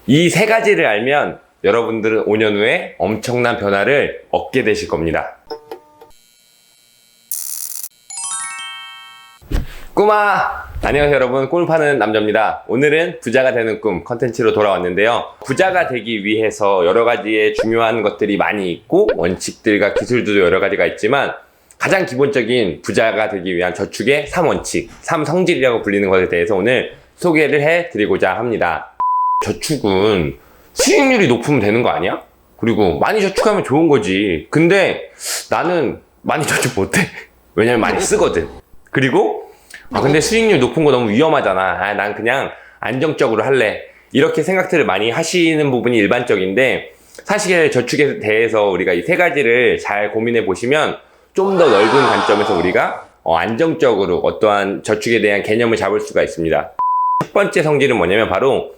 이 세 가지를 알면 여러분들은 5년 후에 엄청난 변화를 얻게 되실 겁니다. 꿈아! 안녕하세요 여러분, 꿈을 파는 남자입니다. 오늘은 부자가 되는 꿈 컨텐츠로 돌아왔는데요. 부자가 되기 위해서 여러 가지의 중요한 것들이 많이 있고 원칙들과 기술도 여러 가지가 있지만 가장 기본적인 부자가 되기 위한 저축의 3원칙, 3성질이라고 불리는 것에 대해서 오늘 소개를 해드리고자 합니다. 저축은 수익률이 높으면 되는 거 아니야? 그리고 많이 저축하면 좋은 거지. 근데 나는 많이 저축 못해. 왜냐면 많이 쓰거든. 그리고 근데 수익률 높은 거 너무 위험하잖아. 난 그냥 안정적으로 할래. 이렇게 생각들을 많이 하시는 부분이 일반적인데, 사실 저축에 대해서 우리가 이 세 가지를 잘 고민해 보시면 좀 더 넓은 관점에서 우리가 안정적으로 어떠한 저축에 대한 개념을 잡을 수가 있습니다. 첫 번째 성질은 뭐냐면 바로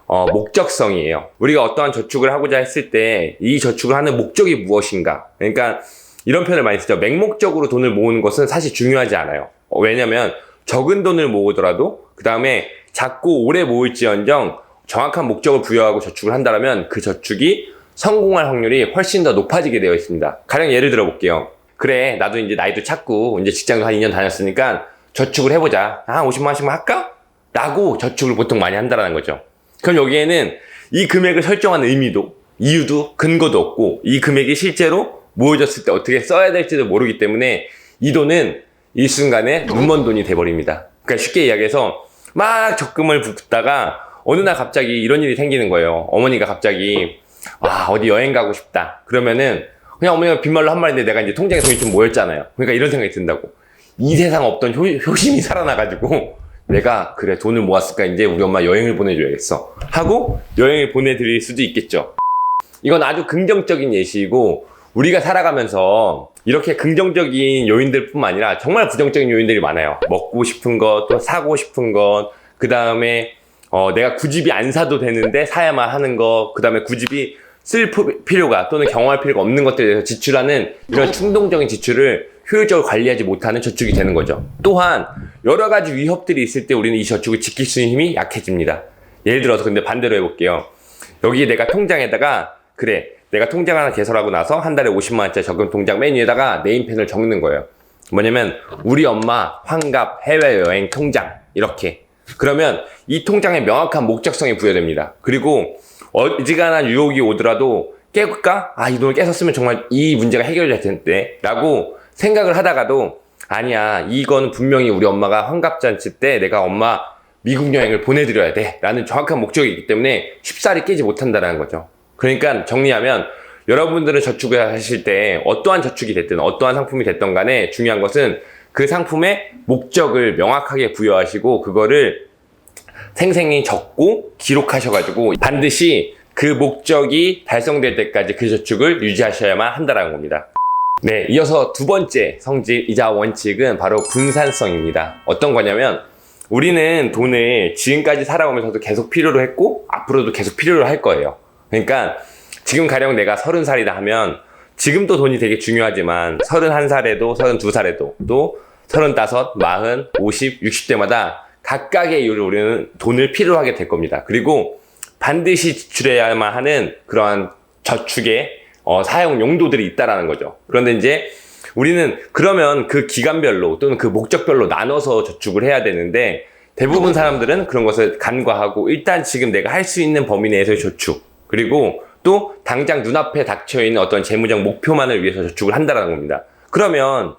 목적성이에요. 우리가 어떠한 저축을 하고자 했을 때 이 저축을 하는 목적이 무엇인가. 그러니까 이런 표현을 많이 쓰죠. 맹목적으로 돈을 모으는 것은 사실 중요하지 않아요. 왜냐면 적은 돈을 모으더라도 그 다음에 작고 오래 모을지언정 정확한 목적을 부여하고 저축을 한다면 그 저축이 성공할 확률이 훨씬 더 높아지게 되어 있습니다. 가령 예를 들어 볼게요. 그래, 나도 이제 나이도 찼고 이제 직장도 한 2년 다녔으니까 저축을 해보자. 50만 원씩만 할까? 라고 저축을 보통 많이 한다는 거죠. 그럼 여기에는 이 금액을 설정하는 의미도, 이유도, 근거도 없고 이 금액이 실제로 모여졌을 때 어떻게 써야 될지도 모르기 때문에 이 돈은 이 순간에 눈먼 돈이 돼버립니다. 그러니까 쉽게 이야기해서 막 적금을 붓다가 어느 날 갑자기 이런 일이 생기는 거예요. 어머니가 갑자기 어디 여행 가고 싶다. 그러면은 그냥 어머니가 빈말로 한 말인데 내가 이제 통장에 돈이 좀 모였잖아요. 그러니까 이런 생각이 든다고. 이 세상 없던 효심이 살아나가지고 내가 그래 돈을 모았으니까 이제 우리 엄마 여행을 보내줘야겠어 하고 여행을 보내드릴 수도 있겠죠. 이건 아주 긍정적인 예시이고, 우리가 살아가면서 이렇게 긍정적인 요인들 뿐만 아니라 정말 부정적인 요인들이 많아요. 먹고 싶은 것, 또 사고 싶은 것, 그 다음에 내가 구집이 안 사도 되는데 사야만 하는 것, 그 다음에 구집이 쓸 필요가 또는 경험할 필요가 없는 것들에 대해서 지출하는 이런 충동적인 지출을 효율적으로 관리하지 못하는 저축이 되는 거죠. 또한 여러 가지 위협들이 있을 때 우리는 이 저축을 지킬 수 있는 힘이 약해집니다. 예를 들어서 근데 반대로 해볼게요. 여기 내가 통장에다가 그래, 내가 통장 하나 개설하고 나서 한 달에 50만 원짜리 적금 통장 맨 위에다가 네임펜을 적는 거예요. 뭐냐면 우리 엄마 환갑 해외여행 통장 이렇게. 그러면 이 통장에 명확한 목적성이 부여됩니다. 그리고 어지간한 유혹이 오더라도 깨볼까? 이 돈을 깨서 쓰면 정말 이 문제가 해결될 텐데 라고 생각을 하다가도 아니야, 이건 분명히 우리 엄마가 환갑잔치 때 내가 엄마 미국 여행을 보내드려야 돼 라는 정확한 목적이 있기 때문에 쉽사리 깨지 못한다는 거죠. 그러니까 정리하면 여러분들은 저축을 하실 때 어떠한 저축이 됐든 어떠한 상품이 됐든 간에 중요한 것은 그 상품의 목적을 명확하게 부여하시고 그거를 생생히 적고 기록하셔가지고 반드시 그 목적이 달성될 때까지 그 저축을 유지하셔야만 한다는 겁니다. 네, 이어서 두 번째 성질이자 원칙은 바로 분산성입니다. 어떤 거냐면 우리는 돈을 지금까지 살아오면서도 계속 필요로 했고 앞으로도 계속 필요로 할 거예요. 그러니까 지금 가령 내가 30살이다 하면 지금도 돈이 되게 중요하지만 31살에도 32살에도 또 35, 40, 50, 60대마다 각각의 이유로 우리는 돈을 필요로 하게 될 겁니다. 그리고 반드시 지출해야만 하는 그러한 저축의 사용 용도들이 있다라는 거죠. 그런데 이제 우리는 그러면 그 기간별로 또는 그 목적별로 나눠서 저축을 해야 되는데 대부분 사람들은 그런 것을 간과하고 일단 지금 내가 할 수 있는 범위 내에서의 저축, 그리고 또 당장 눈앞에 닥쳐있는 어떤 재무적 목표만을 위해서 저축을 한다는 겁니다. 그러면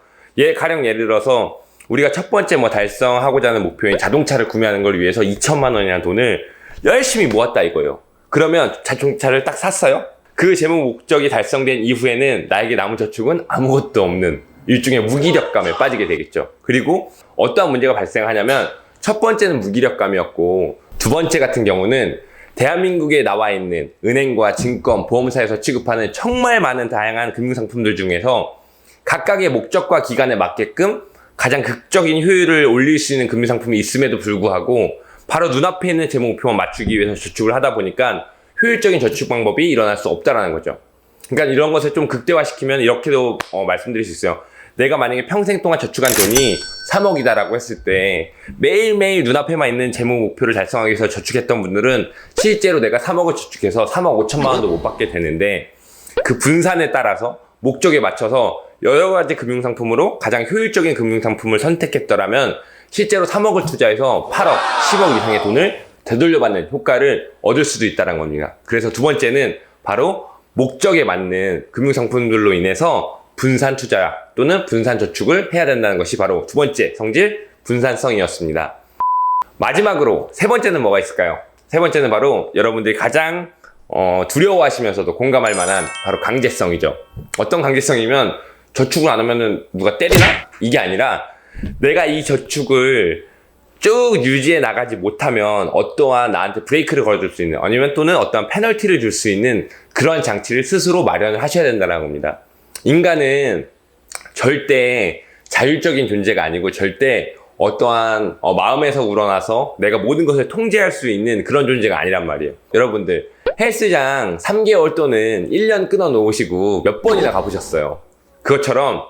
가령 예를 들어서 우리가 첫 번째 달성하고자 하는 목표인 자동차를 구매하는 걸 위해서 2천만 원이라는 돈을 열심히 모았다 이거예요. 그러면 자동차를 딱 샀어요? 그 재무 목적이 달성된 이후에는 나에게 남은 저축은 아무것도 없는 일종의 무기력감에 빠지게 되겠죠. 그리고 어떠한 문제가 발생하냐면 첫 번째는 무기력감이었고 두 번째 같은 경우는 대한민국에 나와 있는 은행과 증권, 보험사에서 취급하는 정말 많은 다양한 금융상품들 중에서 각각의 목적과 기간에 맞게끔 가장 극적인 효율을 올릴 수 있는 금융상품이 있음에도 불구하고 바로 눈앞에 있는 제 목표만 맞추기 위해서 저축을 하다 보니까 효율적인 저축 방법이 일어날 수 없다라는 거죠. 그러니까 이런 것을 좀 극대화시키면 이렇게도 말씀드릴 수 있어요. 내가 만약에 평생 동안 저축한 돈이 3억이다라고 했을 때 매일매일 눈앞에만 있는 재무 목표를 달성하기 위해서 저축했던 분들은 실제로 내가 3억을 저축해서 3억 5천만 원도 못 받게 되는데, 그 분산에 따라서 목적에 맞춰서 여러 가지 금융상품으로 가장 효율적인 금융상품을 선택했더라면 실제로 3억을 투자해서 8억, 10억 이상의 돈을 되돌려받는 효과를 얻을 수도 있다는 겁니다. 그래서 두 번째는 바로 목적에 맞는 금융상품들로 인해서 분산 투자 또는 분산 저축을 해야 된다는 것이 바로 두 번째 성질, 분산성이었습니다. 마지막으로 세 번째는 뭐가 있을까요? 세 번째는 바로 여러분들이 가장 두려워하시면서도 공감할 만한 바로 강제성이죠. 어떤 강제성이면 저축을 안 하면은 누가 때리나? 이게 아니라 내가 이 저축을 쭉 유지해 나가지 못하면 어떠한 나한테 브레이크를 걸어줄 수 있는, 아니면 또는 어떠한 페널티를 줄 수 있는 그런 장치를 스스로 마련을 하셔야 된다는 겁니다. 인간은 절대 자율적인 존재가 아니고 절대 어떠한 마음에서 우러나서 내가 모든 것을 통제할 수 있는 그런 존재가 아니란 말이에요. 여러분들 헬스장 3개월 또는 1년 끊어 놓으시고 몇 번이나 가보셨어요? 그것처럼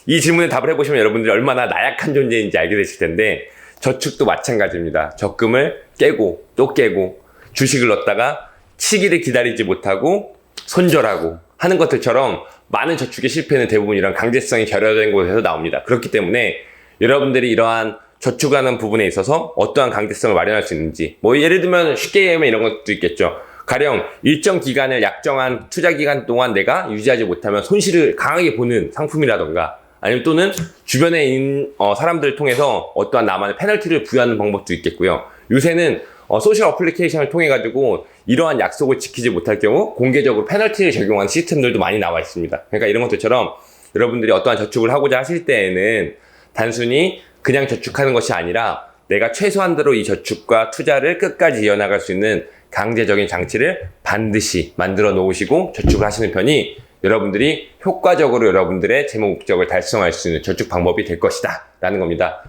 이 질문에 답을 해보시면 여러분들이 얼마나 나약한 존재인지 알게 되실 텐데, 저축도 마찬가지입니다. 적금을 깨고 또 깨고 주식을 넣었다가 치기를 기다리지 못하고 손절하고 하는 것들처럼 많은 저축의 실패는 대부분 이런 강제성이 결여된 곳에서 나옵니다. 그렇기 때문에 여러분들이 이러한 저축하는 부분에 있어서 어떠한 강제성을 마련할 수 있는지, 뭐 예를 들면 쉽게 얘기하면 이런 것도 있겠죠. 가령 일정 기간을 약정한 투자 기간 동안 내가 유지하지 못하면 손실을 강하게 보는 상품이라던가, 아니면 또는 주변에 있는 사람들을 통해서 어떠한 나만의 페널티를 부여하는 방법도 있겠고요. 요새는 소셜 어플리케이션을 통해 가지고 이러한 약속을 지키지 못할 경우 공개적으로 페널티를 적용하는 시스템들도 많이 나와 있습니다. 그러니까 이런 것들처럼 여러분들이 어떠한 저축을 하고자 하실 때에는 단순히 그냥 저축하는 것이 아니라 내가 최소한대로 이 저축과 투자를 끝까지 이어나갈 수 있는 강제적인 장치를 반드시 만들어 놓으시고 저축을 하시는 편이 여러분들이 효과적으로 여러분들의 재무 목적을 달성할 수 있는 저축 방법이 될 것이다 라는 겁니다.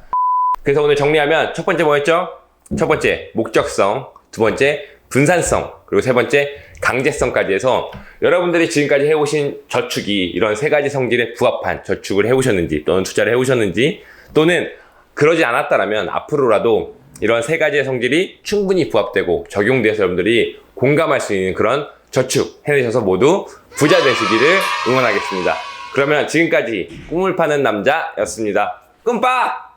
그래서 오늘 정리하면 첫 번째 뭐였죠? 첫 번째 목적성, 두 번째 분산성, 그리고 세 번째 강제성까지 해서 여러분들이 지금까지 해오신 저축이 이런 세 가지 성질에 부합한 저축을 해오셨는지 또는 투자를 해오셨는지, 또는 그러지 않았다라면 앞으로라도 이런 세 가지의 성질이 충분히 부합되고 적용돼서 여러분들이 공감할 수 있는 그런 저축 해내셔서 모두 부자 되시기를 응원하겠습니다. 그러면 지금까지 꿈을 파는 남자였습니다. 꿈빠!